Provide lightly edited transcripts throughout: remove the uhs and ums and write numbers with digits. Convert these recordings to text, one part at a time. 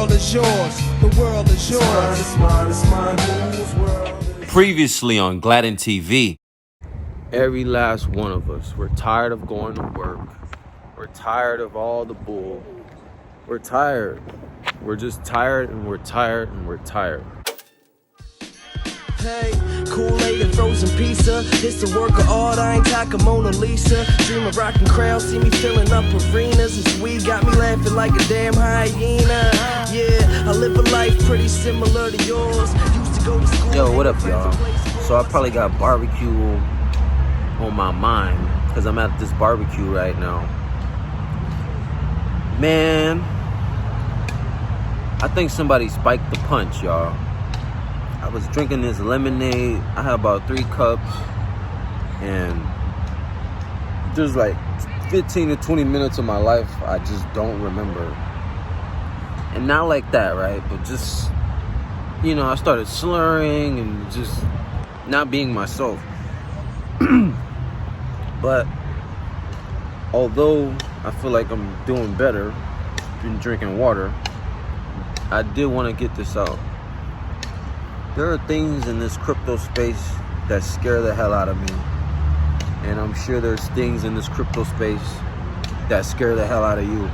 world is yours. The world is yours. Previously on Gladden TV. Every last one of us, we're tired of going to work. We're tired of all the bull. We're tired. We're just tired and we're tired and we're tired. Hey, Kool-Aid and frozen pizza. It's the work of art, I ain't talking Mona Lisa. Dream of rocking crowds, see me filling up arenas. This weed got me laughing like a damn hyena. Yeah, I live a life pretty similar to yours. Used to go to school. Yo, what up, y'all? So I probably got barbecue on my mind because I'm at this barbecue right now. Man, I think somebody spiked the punch, y'all. I was drinking this lemonade. I had about 3 cups, and there's like 15 to 20 minutes of my life I just don't remember. And not like that, right? But just, you know, I started slurring and just not being myself. But although I feel like I'm doing better, been drinking water, I did want to get this out. There are things in this crypto space that scare the hell out of me. And I'm sure there's things in this crypto space that scare the hell out of you.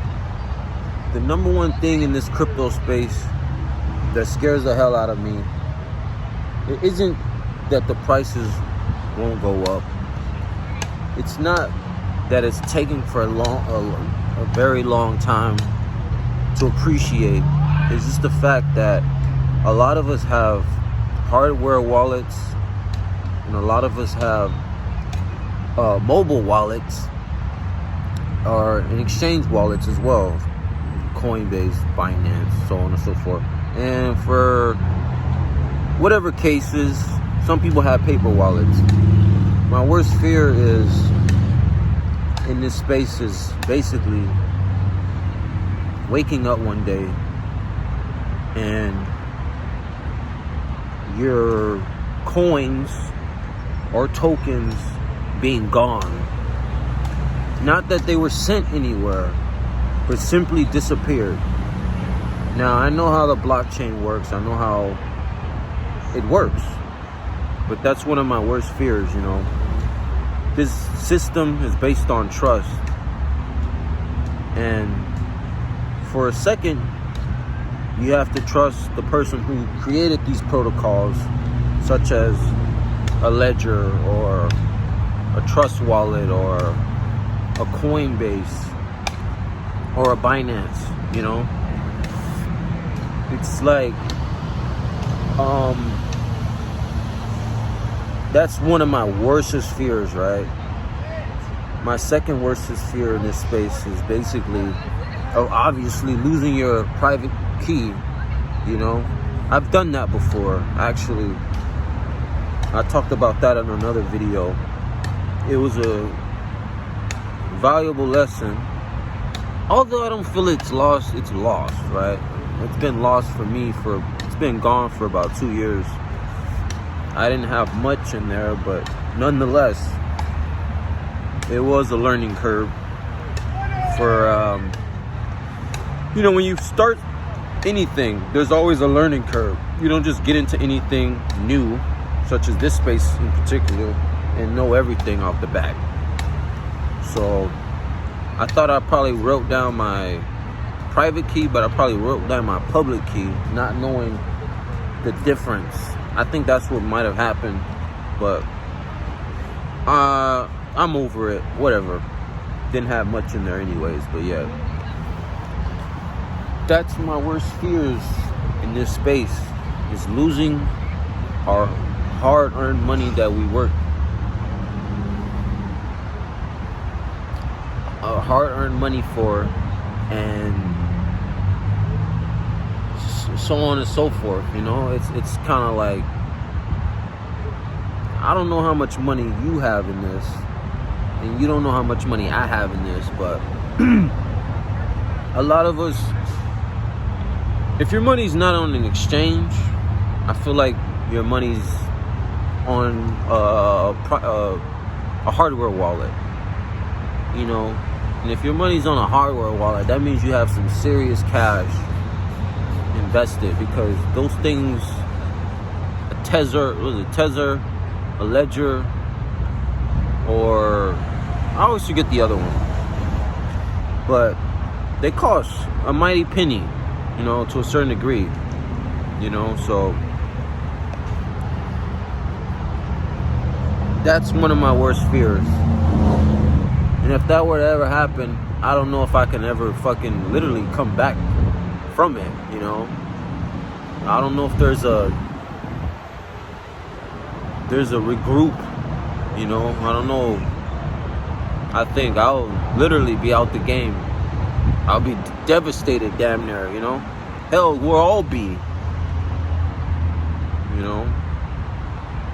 The number one thing in this crypto space that scares the hell out of me, it isn't that the prices won't go up. It's not that it's taking for a very long time to appreciate. It's just the fact that a lot of us have hardware wallets, and a lot of us have mobile wallets or an exchange wallets as well. Coinbase, Binance, so on and so forth. And for whatever cases, some people have paper wallets. My worst fear is in this space is basically waking up one day and your coins or tokens being gone. Not that they were sent anywhere, but simply disappeared. Now, I know how the blockchain works. I know how it works. But that's one of my worst fears, you know. This system is based on trust. And for a second, you have to trust the person who created these protocols, such as a ledger or a trust wallet or a Coinbase or a Binance, you know? It's like, that's one of my worstest fears, right? My second worstest fear in this space is basically, obviously, losing your private key, you know. I've done that before, actually. I talked about that in another video. It was a valuable lesson. Although I don't feel it's lost, right? It's been lost for me it's been gone for about 2 years. I didn't have much in there, but nonetheless, it was a learning curve for, you know, when you start anything, there's always a learning curve. You don't just get into anything new, such as this space in particular, and know everything off the bat. So I thought I probably wrote down my private key, but I probably wrote down my public key, not knowing the difference. I think that's what might have happened, but I'm over it. Whatever. Didn't have much in there anyways, but yeah. That's my worst fears in this space, is losing our hard-earned money that we work. Hard-earned money for, and so on and so forth, you know. It's kind of like, I don't know how much money you have in this, and you don't know how much money I have in this, but a lot of us, if your money's not on an exchange, I feel like your money's on a hardware wallet, you know. And if your money's on a hardware wallet, that means you have some serious cash invested, because those things, a Tether, a Ledger, or I always forget the other one, but they cost a mighty penny, you know, to a certain degree, you know. So that's one of my worst fears. And if that were to ever happen, I don't know if I can ever fucking literally come back from it, you know. I don't know if there's a regroup, you know. I don't know. I think I'll literally be out the game. I'll be devastated damn near, you know. Hell, we'll all be, you know.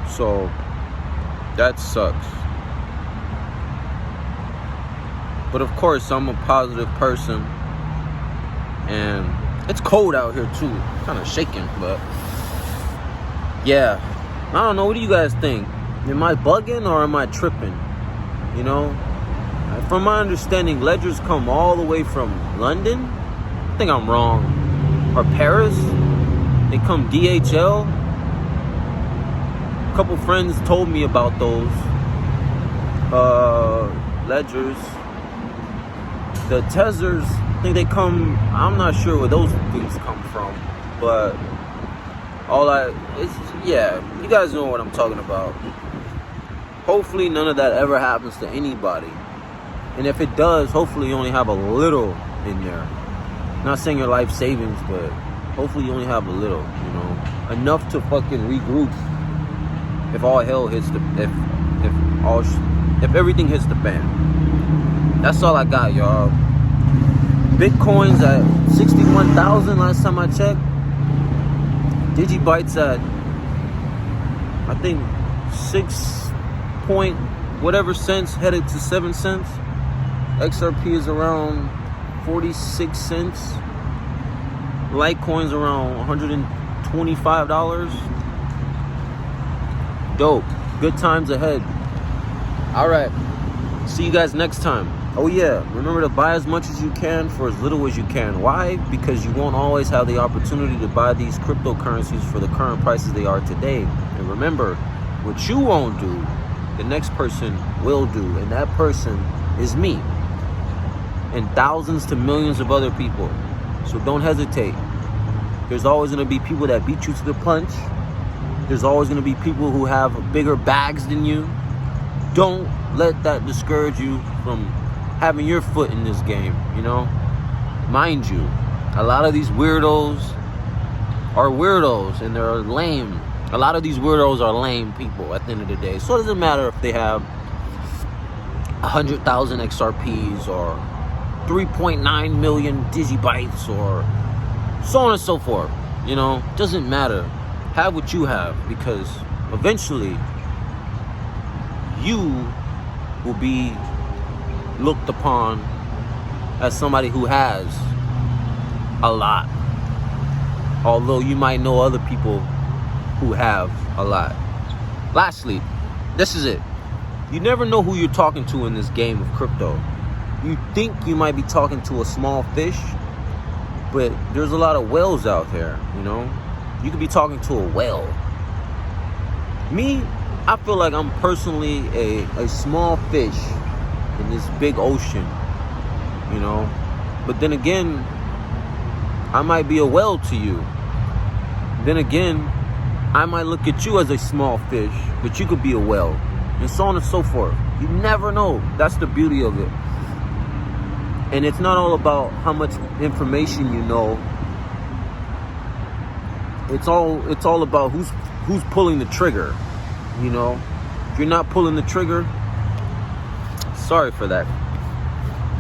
So that sucks. But of course, I'm a positive person, and it's cold out here too, kind of shaking, but yeah, I don't know. What do you guys think? Am I bugging or am I tripping? You know, from my understanding, ledgers come all the way from London. I think I'm wrong. Or Paris. They come DHL. A couple friends told me about those ledgers. The Tethers, I think they come, I'm not sure where those things come from, but yeah, you guys know what I'm talking about. Hopefully none of that ever happens to anybody. And if it does, hopefully you only have a little in there. Not saying your life savings, but hopefully you only have a little, you know. Enough to fucking regroup if all hell hits if everything hits the fan. That's all I got, y'all. Bitcoin's at 61,000 last time I checked. Digibytes at, I think, 6 point whatever cents, headed to 7 cents. XRP is around 46 cents. Litecoin's around $125. Dope. Good times ahead. All right. See you guys next time. Oh yeah, remember to buy as much as you can for as little as you can. Why? Because you won't always have the opportunity to buy these cryptocurrencies for the current prices they are today. And remember, what you won't do, the next person will do. And that person is me. And thousands to millions of other people. So don't hesitate. There's always going to be people that beat you to the punch. There's always going to be people who have bigger bags than you. Don't let that discourage you from having your foot in this game, you know. Mind you, a lot of these weirdos are weirdos and they're lame. A lot of these weirdos are lame people at the end of the day. So it doesn't matter if they have 100,000 XRPs or 3.9 million digibytes or so on and so forth. You know, doesn't matter. Have what you have, because eventually you will be looked upon as somebody who has a lot, although you might know other people who have a lot. Lastly, this is it. You never know who you're talking to in this game of crypto. You think you might be talking to a small fish, but there's a lot of whales out there, you know. You could be talking to a whale. Me, I feel like I'm personally a small fish in this big ocean, you know. But then again, I might be a whale to you. Then again, I might look at you as a small fish, but you could be a whale, and so on and so forth. You never know. That's the beauty of it. And it's not all about how much information you know. It's all about who's pulling the trigger, you know. If you're not pulling the trigger, sorry for that.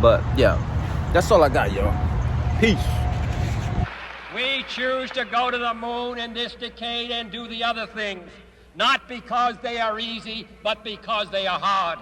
But yeah, that's all I got, y'all. Peace. We choose to go to the moon in this decade and do the other things, not because they are easy, but because they are hard.